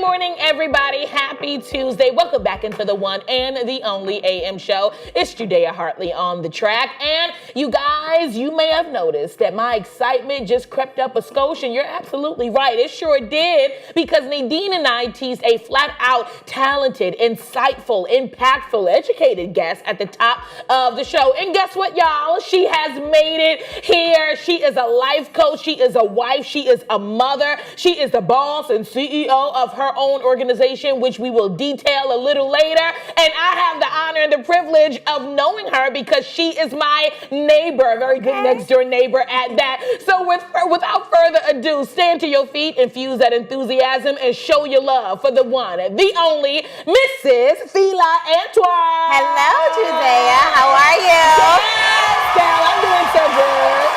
morning, everybody. Happy Tuesday. Welcome back into the one and the only AM show. It's Judea Hartley on the track. And you guys, you may have noticed that my excitement just crept up a skosh, and you're absolutely right. It sure did, because Nadine and I teased a flat-out talented, insightful, impactful, educated guest at the top of the show. And guess what, y'all? She has made it here. She is a life coach. She is a wife. She is a mother. She is the boss and CEO of her own organization, which we will detail a little later. And I have the honor and the privilege of knowing her because she is my neighbor, a very good next door neighbor at that. So without further ado, stand to your feet, infuse that enthusiasm, and show your love for the one, the only, Mrs. Fila Antwine. Hello, Judea. How are you? Yes, girl, I'm doing so good.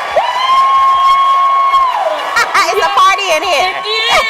It's a party in here. It is.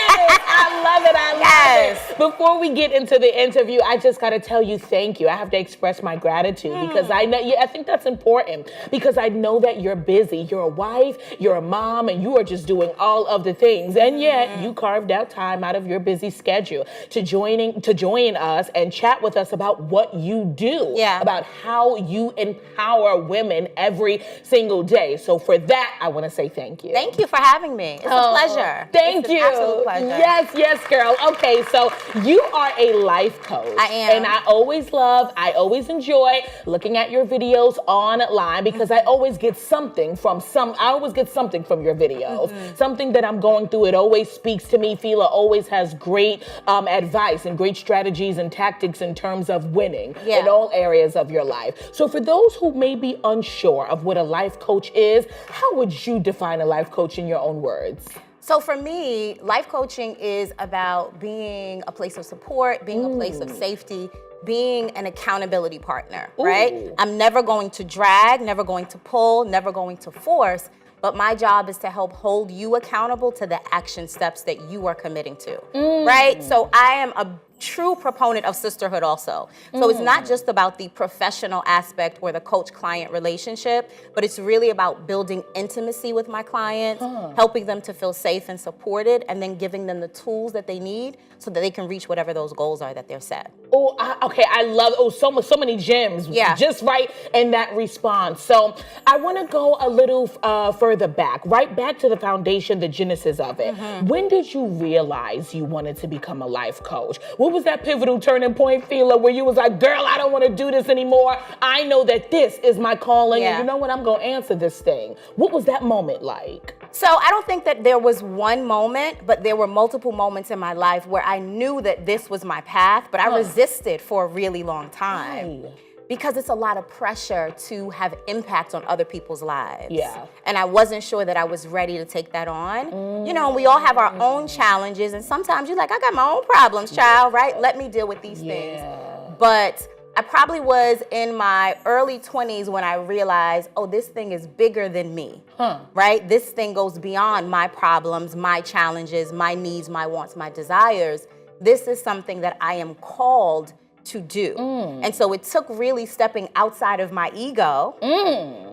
I love it. I love it. Before we get into the interview, I just got to tell you thank you. I have to express my gratitude because I know, I think that's important, because I know that you're busy. You're a wife, you're a mom, and you are just doing all of the things. And yet you carved out time out of your busy schedule to join us and chat with us about what you do, about how you empower women every single day. So for that, I want to say thank you. Thank you for having me. It's a pleasure. Thank you. It's an absolute pleasure. Yes, girl. Okay, so you are a life coach. I am. And I always enjoy looking at your videos online because I always get something from your videos. Something that I'm going through, it always speaks to me. Fila always has great advice and great strategies and tactics in terms of winning in all areas of your life. So for those who may be unsure of what a life coach is, how would you define a life coach in your own words? So for me, life coaching is about being a place of support, being a place of safety, being an accountability partner, right? I'm never going to drag, never going to pull, never going to force, but my job is to help hold you accountable to the action steps that you are committing to, right? So I am a true proponent of sisterhood also. So it's not just about the professional aspect or the coach-client relationship, but it's really about building intimacy with my clients, helping them to feel safe and supported, and then giving them the tools that they need so that they can reach whatever those goals are that they're set. I love so many gems just right in that response. So I want to go a little further back, right back to the foundation, the genesis of it. When did you realize you wanted to become a life coach? What was that pivotal turning point, Fila, where you was like, girl, I don't want to do this anymore. I know that this is my calling, and you know what? I'm going to answer this thing. What was that moment like? So I don't think that there was one moment, but there were multiple moments in my life where I knew that this was my path, but I resisted for a really long time. Why? Because it's a lot of pressure to have impact on other people's lives. Yeah. And I wasn't sure that I was ready to take that on. You know, we all have our own challenges, and sometimes you're like, I got my own problems, child, right? Let me deal with these things. But I probably was in my early 20s when I realized, oh, this thing is bigger than me, right? This thing goes beyond my problems, my challenges, my needs, my wants, my desires. This is something that I am called to do. And so it took really stepping outside of my ego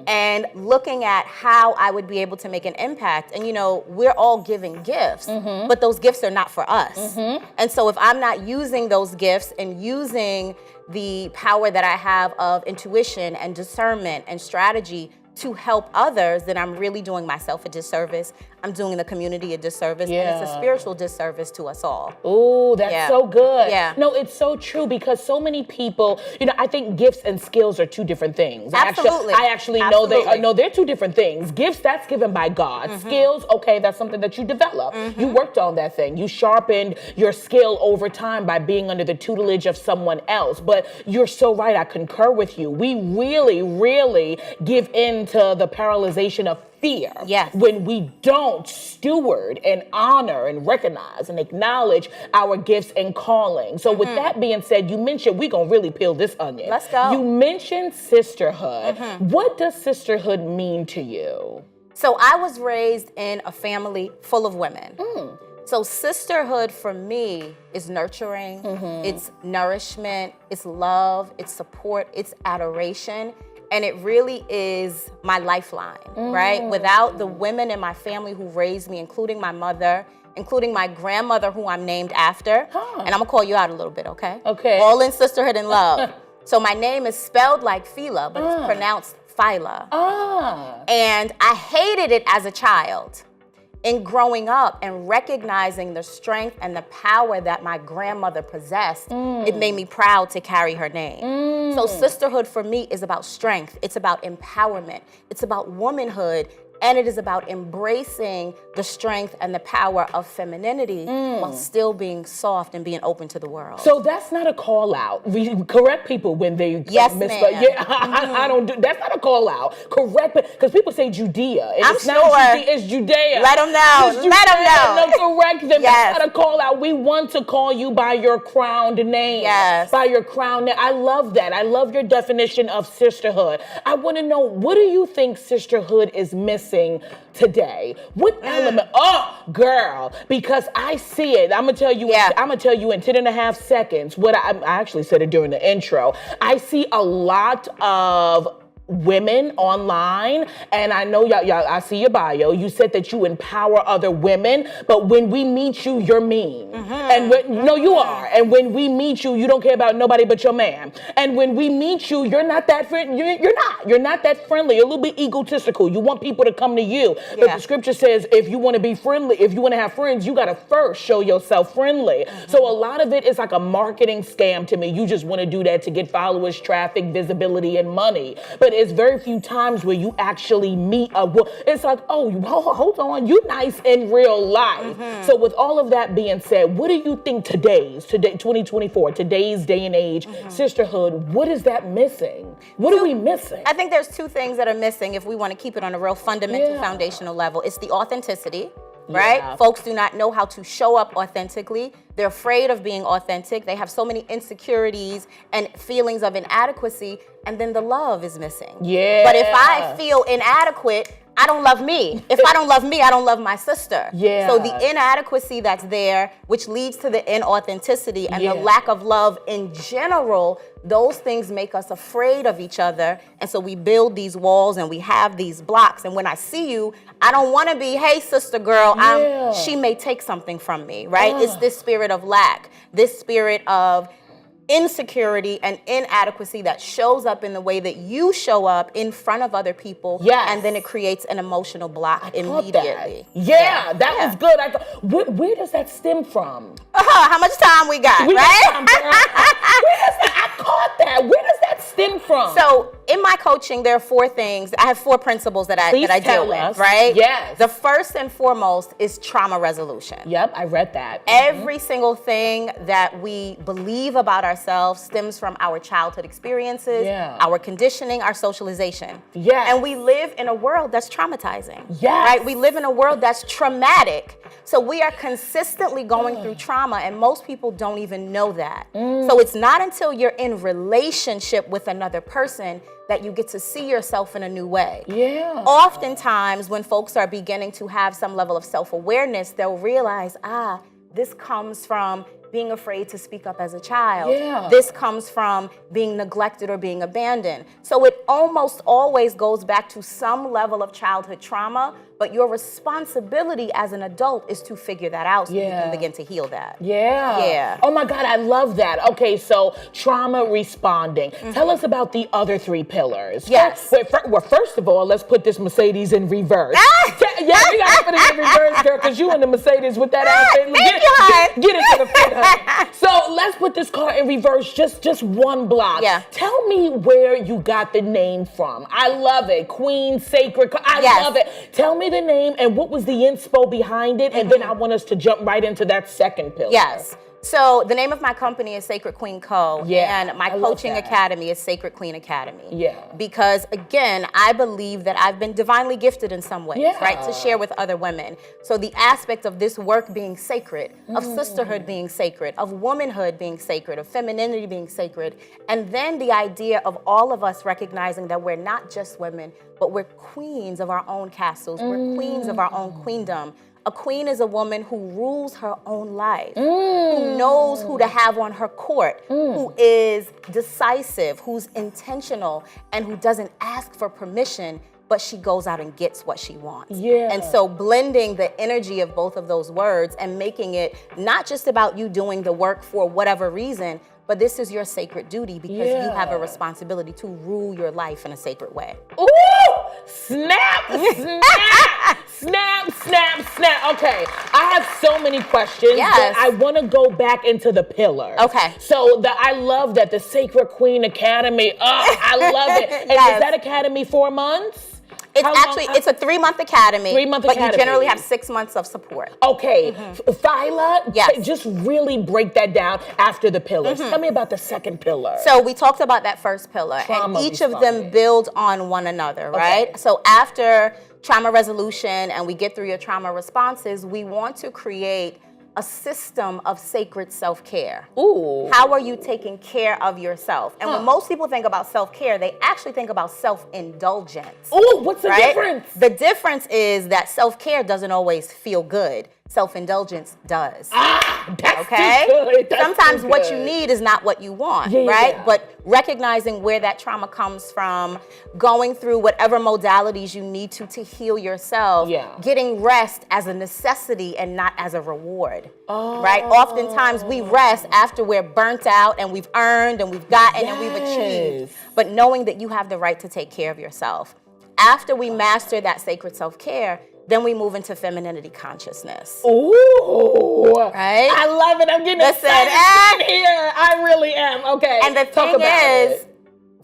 and looking at how I would be able to make an impact. And you know, we're all given gifts, but those gifts are not for us. And so if I'm not using those gifts and using the power that I have of intuition and discernment and strategy to help others, then I'm really doing myself a disservice. I'm doing the community a disservice, and it's a spiritual disservice to us all. Oh, that's so good. Yeah. No, it's so true, because so many people, you know, I think gifts and skills are two different things. Absolutely. I actually know they're two different things. Gifts, that's given by God. Skills, okay, that's something that you develop. You worked on that thing. You sharpened your skill over time by being under the tutelage of someone else. But you're so right. I concur with you. We really give in to the paralyzation of fear when we don't steward and honor and recognize and acknowledge our gifts and calling. So with that being said, you mentioned, we're going to really peel this onion. Let's go. You mentioned sisterhood. What does sisterhood mean to you? So I was raised in a family full of women. So sisterhood for me is nurturing, it's nourishment, it's love, it's support, it's adoration. And it really is my lifeline, right? Without the women in my family who raised me, including my mother including my grandmother, who I'm named after. And I'm gonna call you out a little bit, okay? Okay. All in sisterhood and love. So my name is spelled like Fila, but it's pronounced Fila. And I hated it as a child. In growing up and recognizing the strength and the power that my grandmother possessed, it made me proud to carry her name. So sisterhood for me is about strength. It's about empowerment. It's about womanhood. And it is about embracing the strength and the power of femininity while still being soft and being open to the world. So that's not a call out. We correct people when they Yes, miss. ma'am. Yeah, I don't do. That's not a call out. Correct, because people say Judea. And I'm it's sure. not Judea, it's Judea. Let them know. It's Let them Judea. know. No, correct them. Yes. That's not a call out. We want to call you by your crowned name. Yes. By your crowned name. I love that. I love your definition of sisterhood. I want to know, what do you think sisterhood is missing today? What element? Oh, girl, because I see it. I'm gonna tell you. Yeah. I'm gonna tell you in 10.5 seconds. What I actually said it during the intro. I see a lot of women online, and I know y'all, I see your bio. You said that you empower other women, but when we meet you, you're mean. And no, you are. And when we meet you, you don't care about nobody but your man. And when we meet you, you're not that friend. You're not that friendly. You're a little bit egotistical. You want people to come to you. But the scripture says, if you want to be friendly, if you want to have friends, you got to first show yourself friendly. So a lot of it is like a marketing scam to me. You just want to do that to get followers, traffic, visibility, and money. But it's very few times where you actually meet a woman. It's like, oh, hold on, you nice in real life. So with all of that being said, what do you think today, 2024, today's day and age, sisterhood, what is that missing? What are we missing? I think there's two things that are missing if we want to keep it on a real fundamental, foundational level. It's the authenticity. Right? Folks do not know how to show up authentically. They're afraid of being authentic. They have so many insecurities and feelings of inadequacy, and then the love is missing. Yeah. But if I feel inadequate, I don't love me. If I don't love me, I don't love my sister. Yeah. So the inadequacy that's there, which leads to the inauthenticity and the lack of love in general, those things make us afraid of each other. And so we build these walls and we have these blocks. And when I see you, I don't want to be, hey, sister girl, she may take something from me, right? It's this spirit of lack, this spirit of insecurity and inadequacy that shows up in the way that you show up in front of other people. And then it creates an emotional block immediately. That was good. Where does that stem from? How much time we got, right? I caught that. Where does that stem from? So in my coaching, there are 4 things. I have 4 principles that I deal with, right? Yes. The first and foremost is trauma resolution. Yep, I read that. Every single thing that we believe about ourselves stems from our childhood experiences, our conditioning, our socialization. And we live in a world that's traumatizing. Right? We live in a world that's traumatic. So we are consistently going through trauma, and most people don't even know that. So it's not until you're in relationship with another person that you get to see yourself in a new way. Oftentimes, when folks are beginning to have some level of self-awareness, they'll realize, this comes from being afraid to speak up as a child. This comes from being neglected or being abandoned. So it almost always goes back to some level of childhood trauma, but your responsibility as an adult is to figure that out so you can begin to heal that. Oh my God, I love that. Okay, so trauma responding. Tell us about the other 3 pillars. Well, first of all, let's put this Mercedes in reverse. We gotta put it in reverse, girl, because you in the Mercedes with that outfit. Get it to the front. So let's put this car in reverse, just one block. Tell me where you got the name from. I love it. Queen Sacred. I love it. Tell me the name and what was the inspo behind it, and then I want us to jump right into that second pillar. So the name of my company is Sacred Queen Co. And my coaching academy is Sacred Queen Academy. Because again, I believe that I've been divinely gifted in some ways, right? To share with other women. So the aspect of this work being sacred, of sisterhood being sacred, of womanhood being sacred, of femininity being sacred, and then the idea of all of us recognizing that we're not just women, but we're queens of our own castles. We're queens of our own queendom. A queen is a woman who rules her own life, who knows who to have on her court, who is decisive, who's intentional, and who doesn't ask for permission but she goes out and gets what she wants. Yeah. And so blending the energy of both of those words and making it not just about you doing the work for whatever reason, but this is your sacred duty because you have a responsibility to rule your life in a sacred way. Ooh! Snap! Snap! Snap! Snap! Snap! Okay, I have so many questions, but I want to go back into the pillars. Okay. So I love that the Sacred Queen Academy. Oh, I love it. And is that academy 4 months? It's a 3-month academy. 3-month but academy. You generally have 6 months of support. Okay, Fila, Yes. just really break that down after the pillars. Tell me about the second pillar. So we talked about that first pillar, Trauma and each of them build on one another, right? Okay. So after trauma resolution and we get through your trauma responses, we want to create a system of sacred self-care. Ooh. How are you taking care of yourself? And when most people think about self-care, they actually think about self-indulgence. Ooh, what's the difference? The difference is that self-care doesn't always feel good. Self-indulgence does. That's too good. That's Sometimes too what good. you need is not what you want, right? Yeah. But recognizing where that trauma comes from, going through whatever modalities you need to heal yourself, getting rest as a necessity and not as a reward, right? Oftentimes we rest after we're burnt out and we've earned and we've gotten and we've achieved, but knowing that you have the right to take care of yourself. After we master that sacred self-care, then we move into femininity consciousness. Ooh. Right? I love it. I'm getting excited here. I really am. Okay. And the thing is,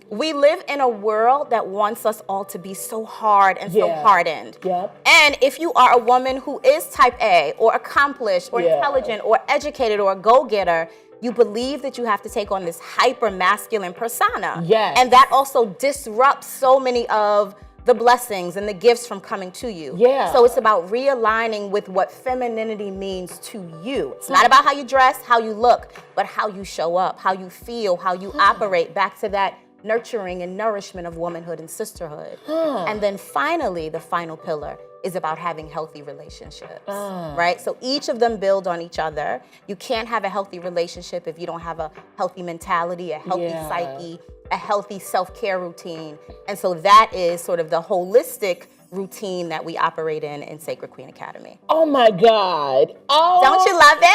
we live in a world that wants us all to be so hard and so hardened. And if you are a woman who is type A or accomplished or intelligent or educated or a go-getter, you believe that you have to take on this hyper masculine persona. And that also disrupts so many of the blessings and the gifts from coming to you. So it's about realigning with what femininity means to you. It's not about how you dress, how you look, but how you show up, how you feel, how you operate, back to that nurturing and nourishment of womanhood and sisterhood. And then finally, the final pillar is about having healthy relationships, right? So each of them build on each other. You can't have a healthy relationship if you don't have a healthy mentality, a healthy psyche, a healthy self-care routine. And so that is sort of the holistic routine that we operate in Sacred Queen Academy. Oh my God. Oh, don't you love it?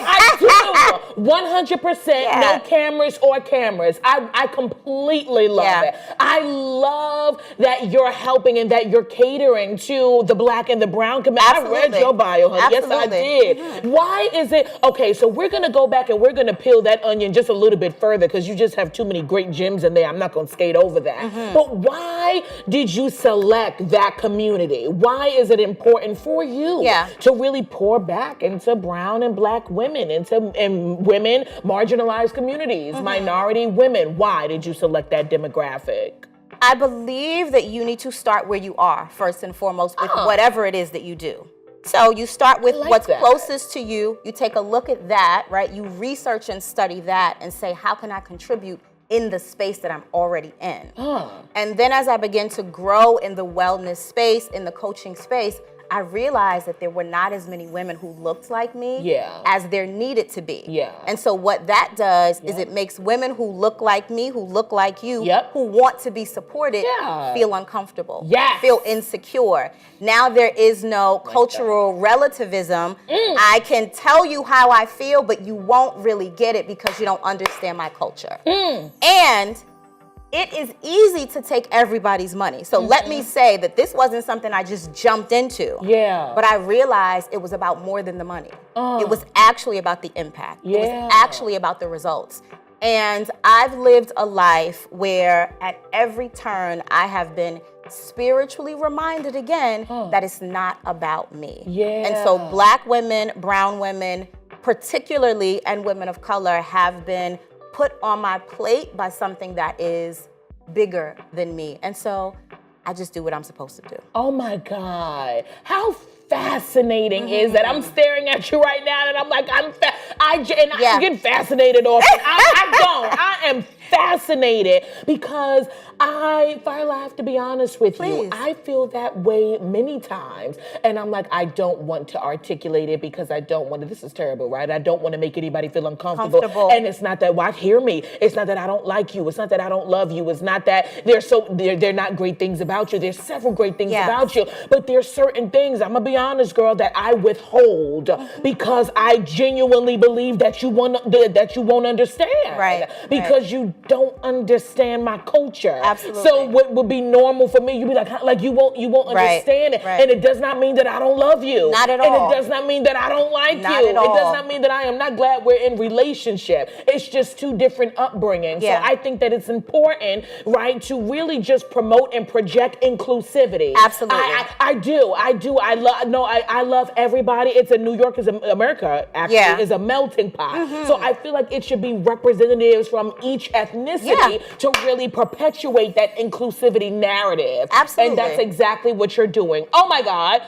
I do. 100%. No cameras or cameras. I completely love it. I love that you're helping and that you're catering to the Black and the brown community. I read your bio, honey. Yes, I did. Why is it? Okay, so we're going to go back and we're going to peel that onion just a little bit further because you just have too many great gems in there. I'm not going to skate over that. But why did you select that community? Why is it important for you to really pour back into brown and Black women, into women, marginalized communities, minority women? Why did you select that demographic? I believe that you need to start where you are, first and foremost, with whatever it is that you do. So you start with what's closest to you. You take a look at that, right? You research and study that and say, how can I contribute in the space that I'm already in? And then as I begin to grow in the wellness space, in the coaching space, I realized that there were not as many women who looked like me as there needed to be. And so what that does is it makes women who look like me, who look like you, who want to be supported, feel uncomfortable, feel insecure. Now there is no cultural relativism. I can tell you how I feel, but you won't really get it because you don't understand my culture. And it is easy to take everybody's money. So let me say that this wasn't something I just jumped into. But I realized it was about more than the money. It was actually about the impact. It was actually about the results. And I've lived a life where at every turn I have been spiritually reminded again that it's not about me. And so Black women, brown women, particularly, and women of color have been put on my plate by something that is bigger than me. And so I just do what I'm supposed to do. Oh my God. How fascinating is that? I'm staring at you right now and I'm like, I'm getting fascinated often. I am fascinated because Fila, I have to be honest with you. I feel that way many times. And I'm like, I don't want to articulate it because I don't want to, this is terrible, right? I don't want to make anybody feel uncomfortable. And it's not that, hear me. It's not that I don't like you. It's not that I don't love you. It's not that they're not great things about you. There's several great things about you. But there's certain things, I'm going to be honest, girl, that I withhold because I genuinely believe that you won't understand. Right. Because you don't understand my culture. Absolutely. So what would be normal for me, you'd be like you won't understand it. And it does not mean that I don't love you. Not at all. And it does not mean that I don't like you. At all. It does not mean that I am not glad we're in relationship. It's just two different upbringings. Yeah. So I think that it's important, right, to really just promote and project inclusivity. Absolutely. I do. I love everybody. New York is America, actually, is a melting pot. So I feel like it should be representatives from each ethnicity to really perpetuate that inclusivity narrative. Absolutely. And that's exactly what you're doing. Oh my God,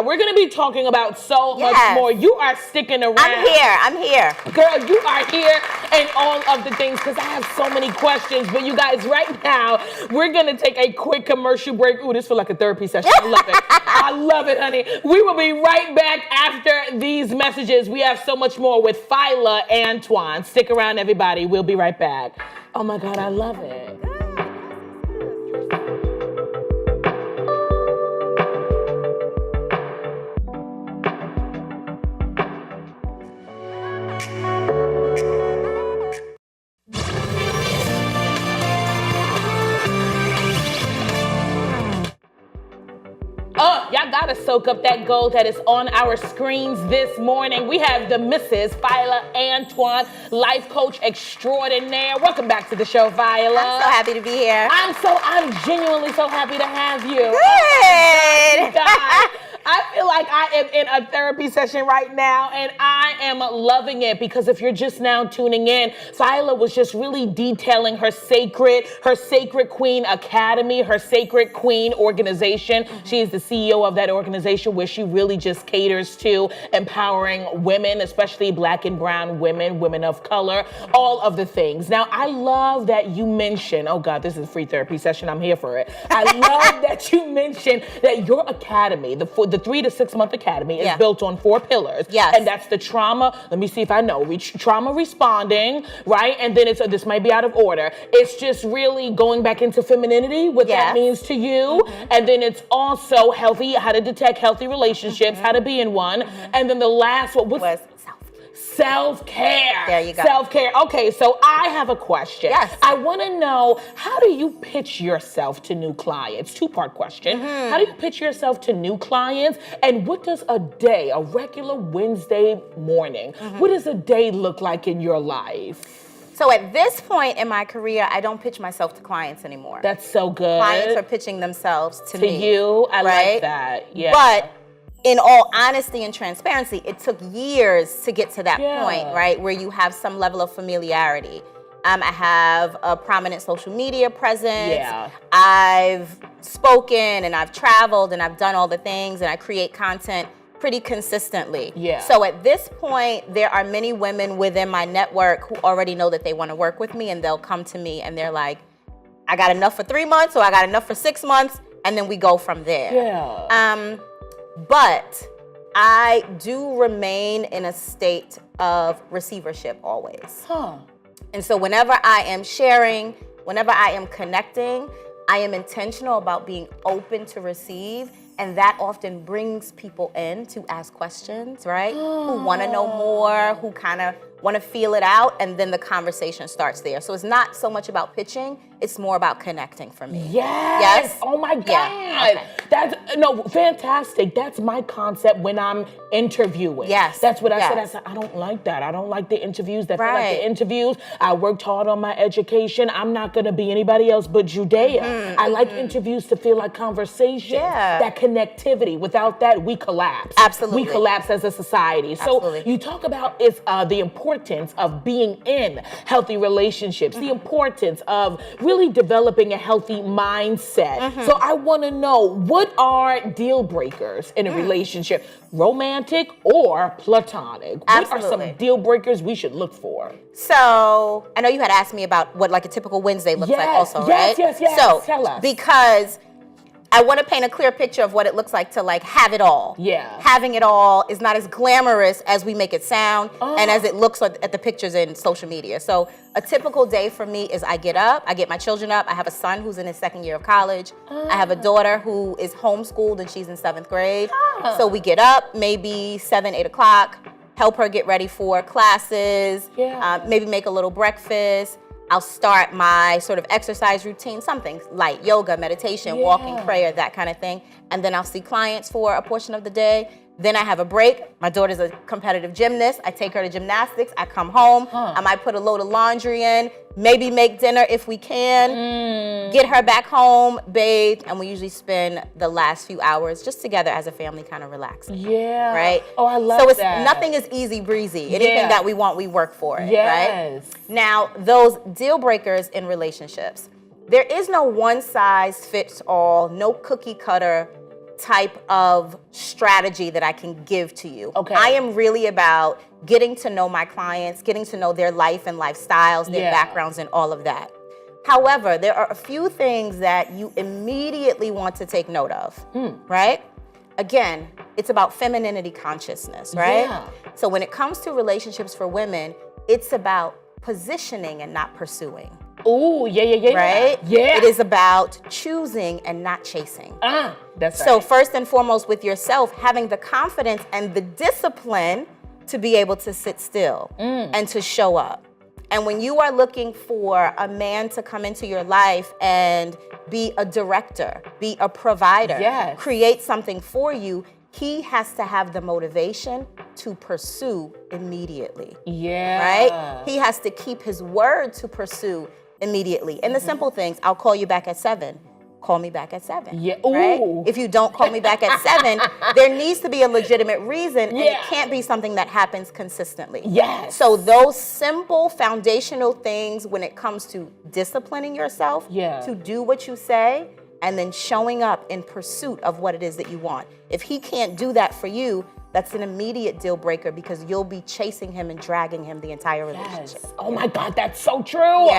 we're gonna be talking about so much more. You are sticking around. I'm here. Girl, you are here and all of the things because I have so many questions. But you guys, right now, we're gonna take a quick commercial break. Ooh, this feels like a therapy session. I love it. I love it, honey. We will be right back after these messages. We have so much more with Fila Antwine. Stick around, everybody. We'll be right back. Oh my God, I love it. Y'all gotta soak up that gold that is on our screens this morning. We have the Mrs. Fila Antwine, life coach extraordinaire. Welcome back to the show, Fila. I'm so happy to be here. I'm genuinely so happy to have you. Good. God. I feel like I am in a therapy session right now, and I am loving it because if you're just now tuning in, Fila was just really detailing her Sacred Queen Academy, her Sacred Queen organization. She is the CEO of that organization where she really just caters to empowering women, especially Black and brown women, women of color, all of the things. Now, I love that you mentioned, oh God, this is a free therapy session. I'm here for it. I love that you mentioned that your academy, the 3 to 6 month academy is built on 4 pillars. Yes. And that's the trauma, let me see if I know, trauma responding, right? And then this might be out of order. It's just really going back into femininity, what that means to you. And then it's also how to detect healthy relationships, how to be in one. And then the last one was self-care. There you go. Self-care. Okay, so I have a question. Yes. I want to know, how do you pitch yourself to new clients? 2-part question. How do you pitch yourself to new clients? And what does a regular Wednesday morning, what does a day look like in your life? So at this point in my career, I don't pitch myself to clients anymore. That's so good. Clients are pitching themselves to me. To you, I like that. Yeah. But in all honesty and transparency, it took years to get to that point, right? Where you have some level of familiarity. I have a prominent social media presence. Yeah. I've spoken and I've traveled and I've done all the things and I create content pretty consistently. Yeah. So at this point, there are many women within my network who already know that they want to work with me and they'll come to me and they're like, I got enough for 3 months or I got enough for 6 months, and then we go from there. Yeah. But I do remain in a state of receivership always. And so whenever I am sharing, whenever I am connecting, I am intentional about being open to receive. And that often brings people in to ask questions, right? Who want to know more, who kind of want to feel it out, and then the conversation starts there. So it's not so much about pitching, it's more about connecting for me. Yes. Oh my God. Yeah. Okay. That's fantastic. That's my concept when I'm interviewing. Yes. That's what I said. I said, I don't like that. I don't like the interviews that feel like the interviews. I worked hard on my education. I'm not going to be anybody else but Judea. I like interviews to feel like conversation. That connectivity. Without that, we collapse. Absolutely. We collapse as a society. So you talk about the importance of being in healthy relationships, the importance of really developing a healthy mindset. So I want to know, What are deal breakers in a relationship, romantic or platonic? What are Absolutely. some deal breakers we should look for? So I know you had asked me about what like a typical Wednesday looks like also, right? Yes. So Tell us. because I want to paint a clear picture of what it looks like to like have it all. Yeah. Having it all is not as glamorous as we make it sound and as it looks at the pictures in social media. So a typical day for me is I get up, I get my children up. I have a son who's in his second year of college. I have a daughter who is homeschooled and she's in 7th grade. So we get up maybe 7, 8 o'clock, help her get ready for classes, maybe make a little breakfast. I'll start my sort of exercise routine, something light, yoga, meditation, walking, prayer, that kind of thing. And then I'll see clients for a portion of the day. Then I have a break. My daughter's a competitive gymnast. I take her to gymnastics. I come home. I might put a load of laundry in, maybe make dinner if we can, get her back home, bathe, and we usually spend the last few hours just together as a family kind of relaxing. Yeah. Right? Oh, I love that. that. So nothing is easy breezy. Anything that we want, we work for it, yes. right? Now, those deal breakers in relationships, there is no one size fits all, no cookie cutter type of strategy that I can give to you. Okay. I am really about getting to know my clients, getting to know their life and lifestyles, their backgrounds and all of that. However, there are a few things that you immediately want to take note of, right? Again, it's about femininity consciousness, right? Yeah. So when it comes to relationships for women, it's about positioning and not pursuing. Ooh, yeah. Right? Yeah. It is about choosing and not chasing. That's So right. first and foremost with yourself, having the confidence and the discipline to be able to sit still and to show up. And when you are looking for a man to come into your life and be a director, be a provider, create something for you, he has to have the motivation to pursue immediately. Right? He has to keep his word to pursue immediately. And the simple things, I'll call you back at 7. Call me back at 7. Yeah. Right? Ooh. If you don't call me back at 7, there needs to be a legitimate reason, and it can't be something that happens consistently. Yes. So those simple foundational things when it comes to disciplining yourself to do what you say, and then showing up in pursuit of what it is that you want. If he can't do that for you, that's an immediate deal breaker because you'll be chasing him and dragging him the entire relationship. Oh my God, that's so true.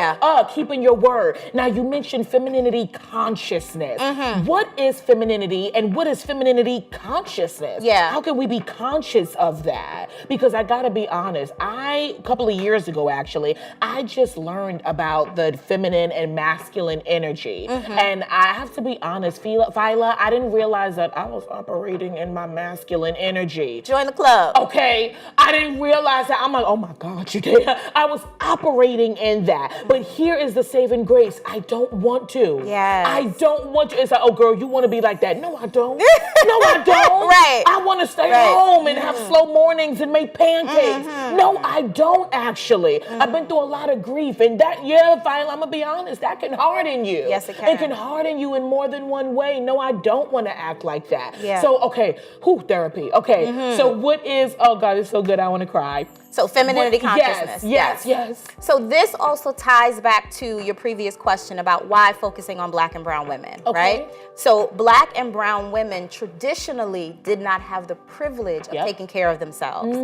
Keeping your word. Now you mentioned femininity consciousness. What is femininity and what is femininity consciousness? How can we be conscious of that? Because I gotta be honest, a couple of years ago actually, I just learned about the feminine and masculine energy. And I have to be honest, Fila, I didn't realize that I was operating in my masculine energy. Join the club. Okay, I didn't realize that. I'm like, oh my God, you did. I was operating in that. But here is the saving grace. I don't want to. I don't want to. It's like, oh girl, you want to be like that. No, I don't. No, I don't. I want to stay home and have slow mornings and make pancakes. No, I don't actually. I've been through a lot of grief and that, finally, I'm going to be honest, that can harden you. Yes, it can. It can harden you in more than one way. No, I don't want to act like that. So, okay, therapy. Okay. So what is, oh God, it's so good, I want to cry. So femininity consciousness. Yes. So this also ties back to your previous question about why focusing on Black and brown women, right? So Black and brown women traditionally did not have the privilege of taking care of themselves,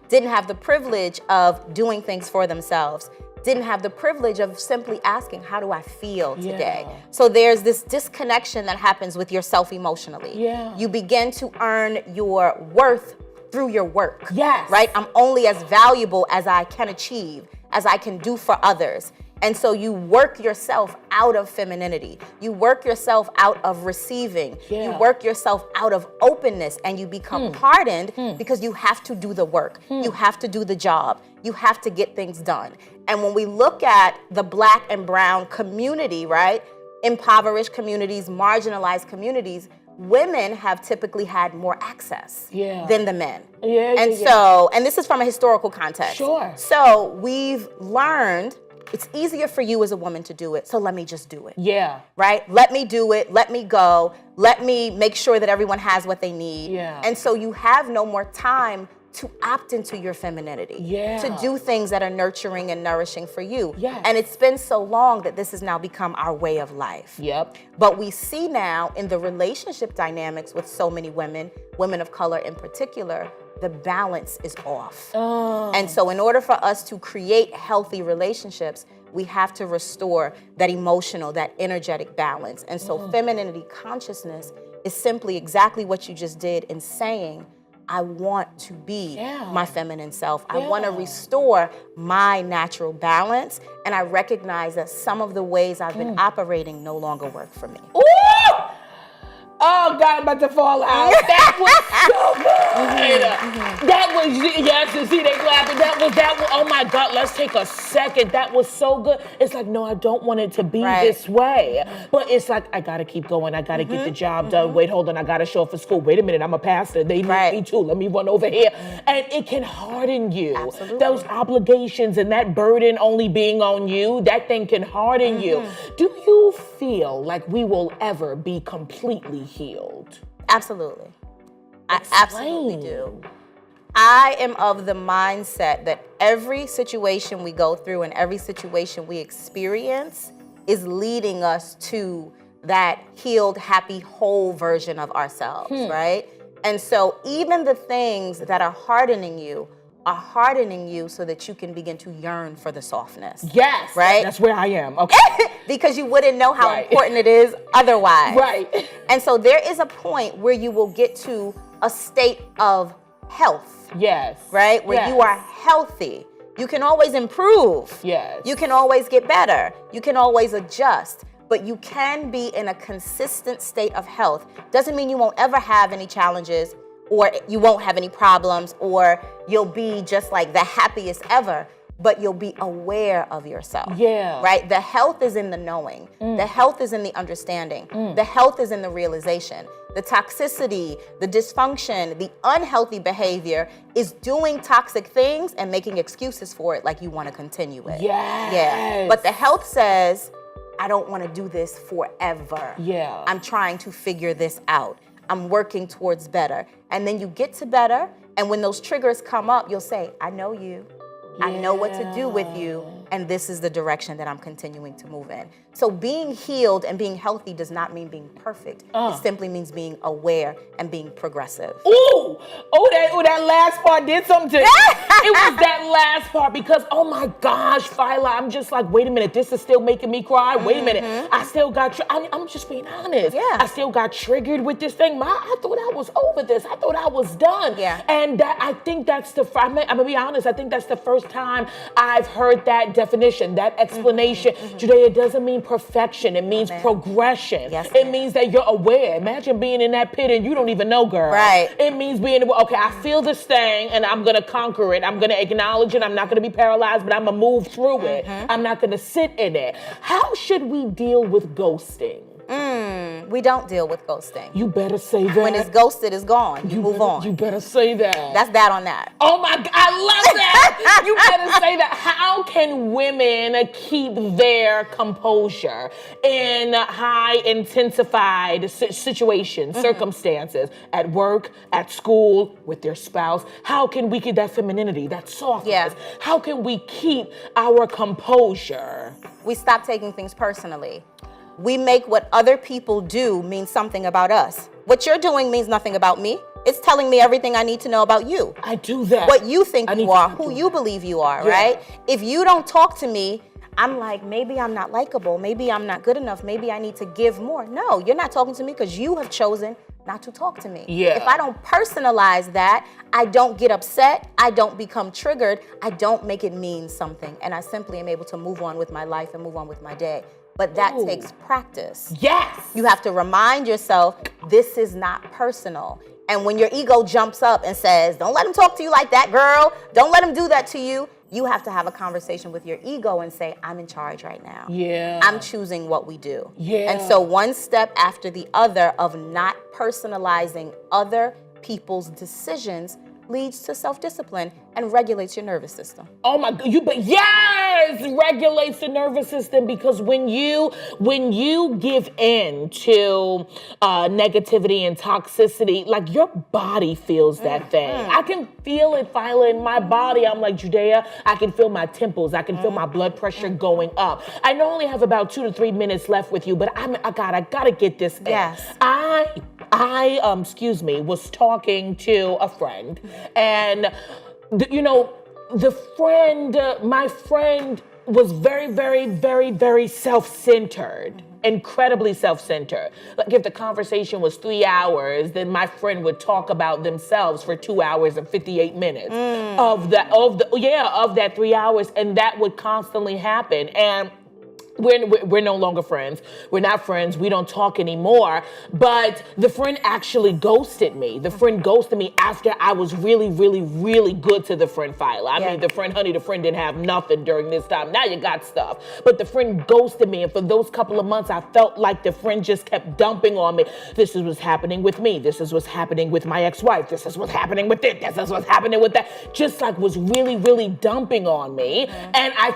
didn't have the privilege of doing things for themselves, didn't have the privilege of simply asking, how do I feel today? So there's this disconnection that happens with yourself emotionally. You begin to earn your worth through your work. Right? I'm only as valuable as I can achieve, as I can do for others. And so you work yourself out of femininity. You work yourself out of receiving. You work yourself out of openness, and you become hardened because you have to do the work. You have to do the job. You have to get things done. And when we look at the Black and brown community, right, impoverished communities, marginalized communities, women have typically had more access than the men. So, and this is from a historical context. So we've learned it's easier for you as a woman to do it, so let me just do it. Right? Let me do it, let me go, let me make sure that everyone has what they need. And so you have no more time to opt into your femininity, Yeah. to do things that are nurturing and nourishing for you. Yes. And it's been so long that this has now become our way of life. Yep. But we see now in the relationship dynamics with so many women of color in particular, the balance is off. And so in order for us to create healthy relationships, we have to restore that emotional, that energetic balance. And so femininity consciousness is simply exactly what you just did in saying, I want to be my feminine self. I want to restore my natural balance. And I recognize that some of the ways I've been operating no longer work for me. Ooh! Oh, God, I'm about to fall out. That was so good. That was, yes, you see they clapping. That was, oh my God, let's take a second. That was so good. It's like, no, I don't want it to be this way. But it's like, I got to keep going. I got to get the job done. Wait, hold on. I got to show up for school. Wait a minute. I'm a pastor. They need me too. Let me run over here. And it can harden you. Absolutely. Those obligations and that burden only being on you, that thing can harden you. Do you feel like we will ever be completely healed? Absolutely. I absolutely do. I am of the mindset that every situation we go through and every situation we experience is leading us to that healed, happy, whole version of ourselves, right? And so even the things that are hardening you so that you can begin to yearn for the softness. Yes. Right? That's where I am. Okay. Because you wouldn't know how important it is otherwise. Right. And so there is a point where you will get to a state of health. Yes. Right? Where you are healthy. You can always improve. Yes. You can always get better. You can always adjust. But you can be in a consistent state of health. Doesn't mean you won't ever have any challenges, or you won't have any problems, or you'll be just like the happiest ever, but you'll be aware of yourself. Yeah. Right? The health is in the knowing. The health is in the understanding. The health is in the realization. The toxicity, the dysfunction, the unhealthy behavior is doing toxic things and making excuses for it like you want to continue it. Yes. Yeah. But the health says, I don't want to do this forever. Yeah. I'm trying to figure this out. I'm working towards better. And then you get to better, and when those triggers come up, you'll say, I know you. I know what to do with you, and this is the direction that I'm continuing to move in. So being healed and being healthy does not mean being perfect. It simply means being aware and being progressive. Ooh, that last part did something to me. It was that last part because, oh my gosh, Fila, I'm just like, wait a minute, this is still making me cry. Wait a minute, I still got, I'm just being honest. Yeah. I still got triggered with this thing. I thought I was over this. I thought I was done. Yeah. And I think that's I'm gonna be honest, I think that's the first time I've heard that definition, that explanation. Today, it doesn't mean perfection. It means progression. Yes, it means that you're aware. Imagine being in that pit and you don't even know, girl. Right. It means being, okay, I feel this thing and I'm going to conquer it. I'm going to acknowledge it. I'm not going to be paralyzed, but I'm going to move through it. I'm not going to sit in it. How should we deal with ghosting? We don't deal with ghosting. You better say that. When it's ghosted, it's gone. You move on. You better say that. That's that on that. Oh my God, I love that. You better say that. How can women keep their composure in high intensified situations, circumstances, at work, at school, with their spouse? How can we get that femininity, that softness? Yeah. How can we keep our composure? We stop taking things personally. We make what other people do mean something about us. What you're doing means nothing about me. It's telling me everything I need to know about you. I do that. What you think you are, who you believe you are, right? If you don't talk to me, I'm like, maybe I'm not likable. Maybe I'm not good enough. Maybe I need to give more. No, you're not talking to me because you have chosen not to talk to me. Yeah. If I don't personalize that, I don't get upset. I don't become triggered. I don't make it mean something. And I simply am able to move on with my life and move on with my day. But that takes practice. Yes. You have to remind yourself, this is not personal. And when your ego jumps up and says, don't let him talk to you like that, girl. Don't let him do that to you. You have to have a conversation with your ego and say, I'm in charge right now. Yeah. I'm choosing what we do. Yeah. And so one step after the other of not personalizing other people's decisions leads to self-discipline and regulates your nervous system. Oh my God, yes, regulates the nervous system, because when you give in to negativity and toxicity, like your body feels that thing. I can feel it, Fila, in my body. I'm like, Judea, I can feel my temples. I can feel my blood pressure going up. I only have about 2 to 3 minutes left with you, but I gotta get this in. Yes. I was talking to a friend, and my friend was very, very, very, very self-centered, incredibly self-centered. Like if the conversation was 3 hours, then my friend would talk about themselves for 2 hours and 58 minutes of that 3 hours, and that would constantly happen. And we're no longer friends. We're not friends. We don't talk anymore. But the friend actually ghosted me. The friend ghosted me after I was really, really, really good to the friend, Fila. I mean, the friend didn't have nothing during this time. Now you got stuff. But the friend ghosted me. And for those couple of months, I felt like the friend just kept dumping on me. This is what's happening with me. This is what's happening with my ex-wife. This is what's happening with it. This is what's happening with that. Just like was really, really dumping on me. And I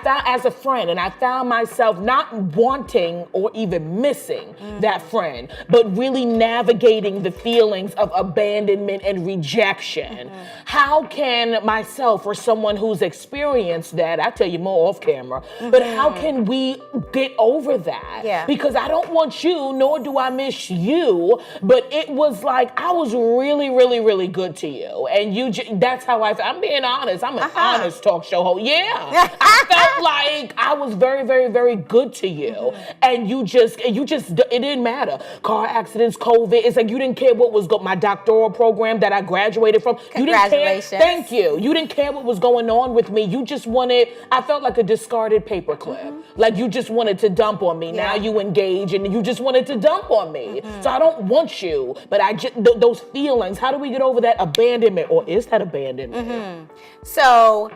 found myself not wanting or even missing that friend, but really navigating the feelings of abandonment and rejection. How can myself or someone who's experienced that, I tell you more off camera, but how can we get over that? Yeah. Because I don't want you, nor do I miss you, but it was like I was really, really, really good to you. And that's how I'm being honest. I'm an honest talk show host. Yeah. I felt like I was very, very, very good to you. And it didn't matter. Car accidents, COVID, it's like you didn't care what was my doctoral program that I graduated from. Congratulations. You didn't care. Thank you. You didn't care what was going on with me. You just I felt like a discarded paperclip. Like you just wanted to dump on me. Now you engage and you just wanted to dump on me. So I don't want you, but those feelings, how do we get over that abandonment, or is that abandonment? So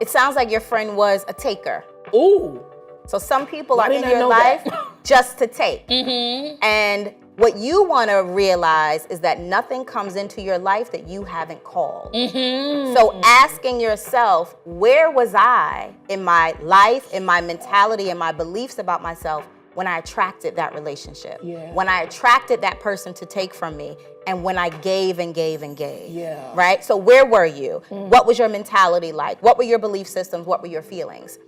it sounds like your friend was a taker. Ooh. So some people are in your life just to take. And what you want to realize is that nothing comes into your life that you haven't called. So asking yourself, where was I in my life, in my mentality, in my beliefs about myself when I attracted that relationship? When I attracted that person to take from me, and when I gave and gave and gave. Right? So where were you? What was your mentality like? What were your belief systems? What were your feelings?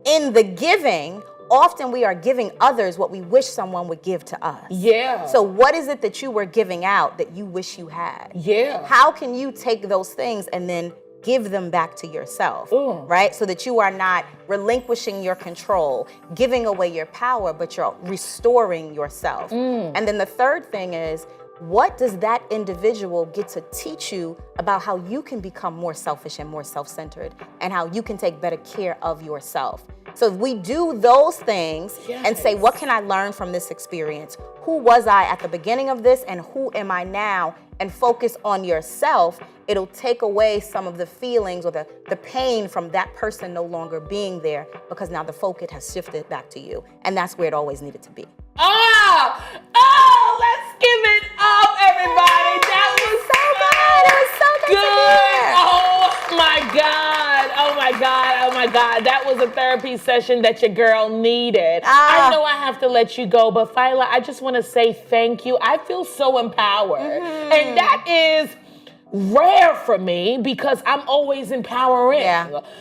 In the giving, often we are giving others what we wish someone would give to us. So what is it that you were giving out that you wish you had? How can you take those things and then give them back to yourself, right? So that you are not relinquishing your control, giving away your power, but you're restoring yourself. And then the third thing is, what does that individual get to teach you about how you can become more selfish and more self-centered, and how you can take better care of yourself? So if we do those things and say, what can I learn from this experience? Who was I at the beginning of this, and who am I now? And focus on yourself, it'll take away some of the feelings or the pain from that person no longer being there, because now the focus has shifted back to you. And that's where it always needed to be. Let's give it up, everybody. That was so good. It was so good. Oh my God. Oh my God. Oh my God. That was a therapy session that your girl needed. I know I have to let you go, but Fila, I just want to say thank you. I feel so empowered. And that is rare for me, because I'm always empowering.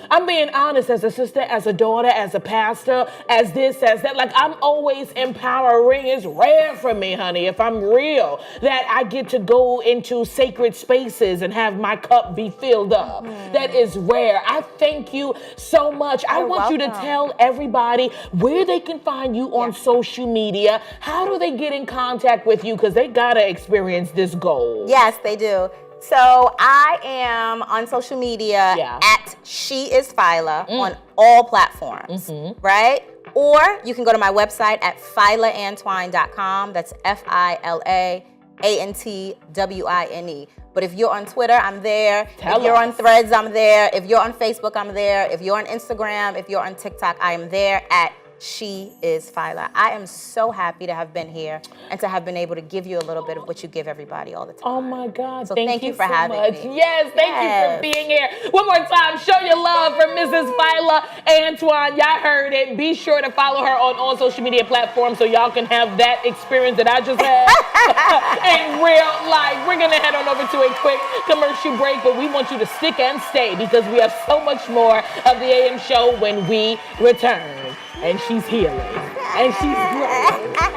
I'm being honest, as a sister, as a daughter, as a pastor, as this, as that. Like, I'm always empowering. It's rare for me, honey, if I'm real, that I get to go into sacred spaces and have my cup be filled up. That is rare. I thank you so much. I want you to tell everybody where they can find you on social media. How do they get in contact with you? Because they got to experience this goal. Yes, they do. So I am on social media at She Is Fila on all platforms, right? Or you can go to my website at filaantwine.com. That's FILAANTWINE. But if you're on Twitter, I'm there. If you're on Threads, I'm there. If you're on Facebook, I'm there. If you're on Instagram, if you're on TikTok, I am there at she is Fila. I am so happy to have been here and to have been able to give you a little bit of what you give everybody all the time. Oh my God. So thank you for so having much. me. Yes, thank you for being here. One more time, show your love for Mrs. Fila Antwine. Y'all heard it. Be sure to follow her on all social media platforms so y'all can have that experience that I just had in real life. We're going to head on over to a quick commercial break, but we want you to stick and stay because we have so much more of the AM show when we return. And she's healing. And she's growing.